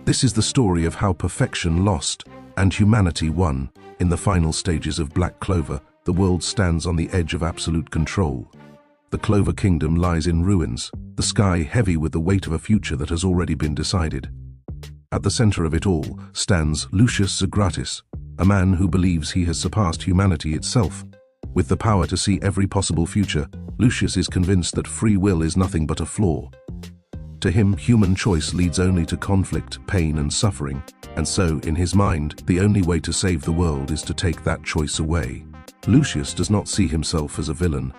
This is the story of how perfection lost and humanity won. In the final stages of Black Clover, the world stands on the edge of absolute control. The Clover Kingdom lies in ruins, the sky heavy with the weight of a future that has already been decided. At the center of it all stands Lucius Novachrono, a man who believes he has surpassed humanity itself. With the power to see every possible future, Lucius is convinced that free will is nothing but a flaw. To him, human choice leads only to conflict, pain, and suffering, and so, in his mind, the only way to save the world is to take that choice away. Lucius does not see himself as a villain.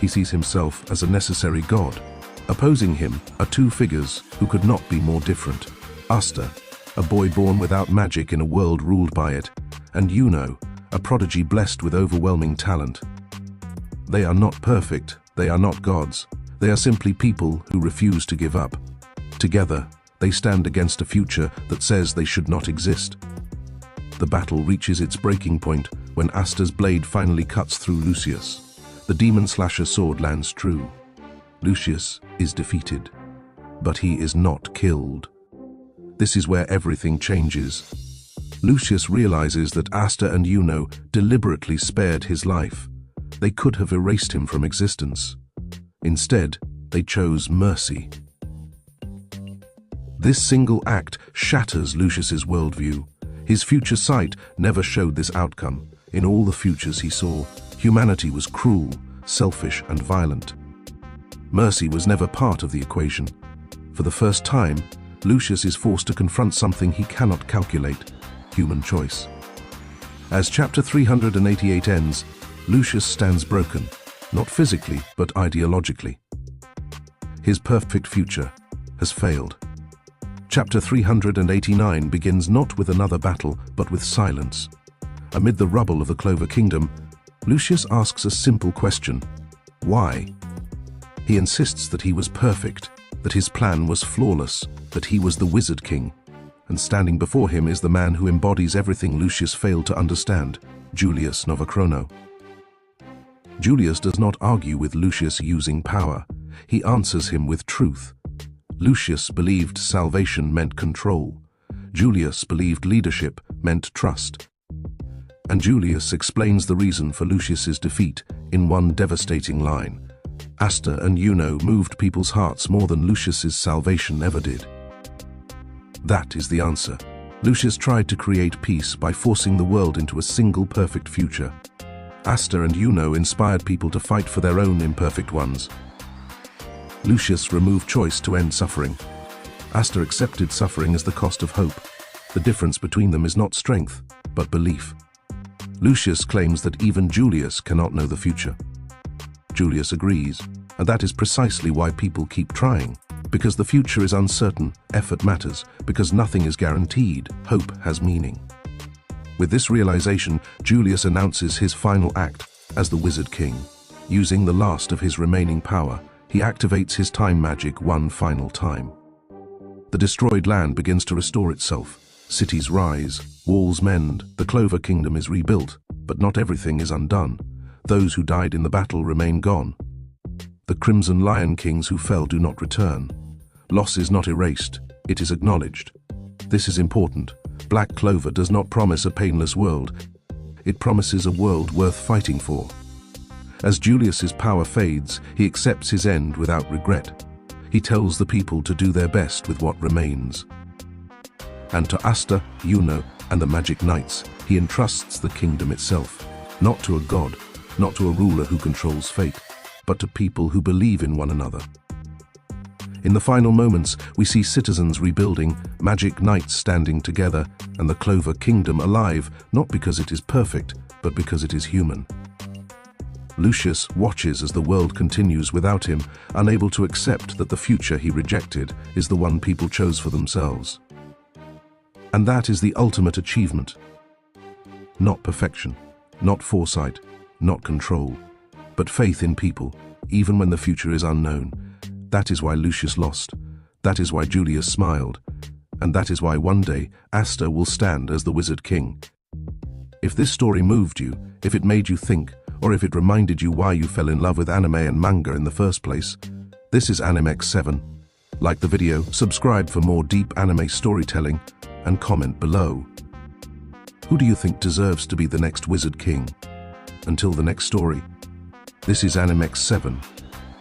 He sees himself as a necessary god. Opposing him are two figures who could not be more different. Asta, a boy born without magic in a world ruled by it, and Yuno, a prodigy blessed with overwhelming talent. They are not perfect, they are not gods. They are simply people who refuse to give up. Together, they stand against a future that says they should not exist. The battle reaches its breaking point when Asta's blade finally cuts through Lucius. The demon slasher sword lands true. Lucius is defeated, but he is not killed. This is where everything changes. Lucius realizes that Asta and Yuno deliberately spared his life. They could have erased him from existence. Instead, they chose mercy. This single act shatters Lucius's worldview. His future sight never showed this outcome. In all the futures he saw, humanity was cruel, selfish, and violent. Mercy was never part of the equation. For the first time, Lucius is forced to confront something he cannot calculate: human choice. As chapter 388 ends, Lucius stands broken, not physically, but ideologically. His perfect future has failed. Chapter 389 begins not with another battle, but with silence. Amid the rubble of the Clover Kingdom, Lucius asks a simple question: why? He insists that he was perfect, that his plan was flawless, that he was the Wizard King. And standing before him is the man who embodies everything Lucius failed to understand, Julius Novachrono. Julius does not argue with Lucius using power. He answers him with truth. Lucius believed salvation meant control. Julius believed leadership meant trust. And Julius explains the reason for Lucius's defeat in one devastating line: Asta and Yuno moved people's hearts more than Lucius's salvation ever did. That is the answer. Lucius tried to create peace by forcing the world into a single perfect future. Asta and Yuno inspired people to fight for their own imperfect ones. Lucius removed choice to end suffering. Asta accepted suffering as the cost of hope. The difference between them is not strength, but belief. Lucius claims that even Julius cannot know the future. Julius agrees, and that is precisely why people keep trying. Because the future is uncertain, effort matters. Because nothing is guaranteed, hope has meaning. With this realization, Julius announces his final act as the Wizard King. Using the last of his remaining power, he activates his time magic one final time. The destroyed land begins to restore itself. Cities rise, walls mend, the Clover Kingdom is rebuilt, but not everything is undone. Those who died in the battle remain gone. The Crimson Lion Kings who fell do not return. Loss is not erased, it is acknowledged. This is important. Black Clover does not promise a painless world. It promises a world worth fighting for. As Julius's power fades, he accepts his end without regret. He tells the people to do their best with what remains. And to Asta, Yuno, and the Magic Knights, he entrusts the kingdom itself. Not to a god, not to a ruler who controls fate, but to people who believe in one another. In the final moments, we see citizens rebuilding, Magic Knights standing together, and the Clover Kingdom alive, not because it is perfect, but because it is human. Lucius watches as the world continues without him, unable to accept that the future he rejected is the one people chose for themselves. And that is the ultimate achievement. Not perfection, not foresight, not control, but faith in people, even when the future is unknown. That is why Lucius lost. That is why Julius smiled. And that is why one day Asta will stand as the Wizard King. If this story moved you, if it made you think, or if it reminded you why you fell in love with anime and manga in the first place, this is Animex 7. Like the video, subscribe for more deep anime storytelling, and comment below. Who do you think deserves to be the next Wizard King? Until the next story, this is Animex 7.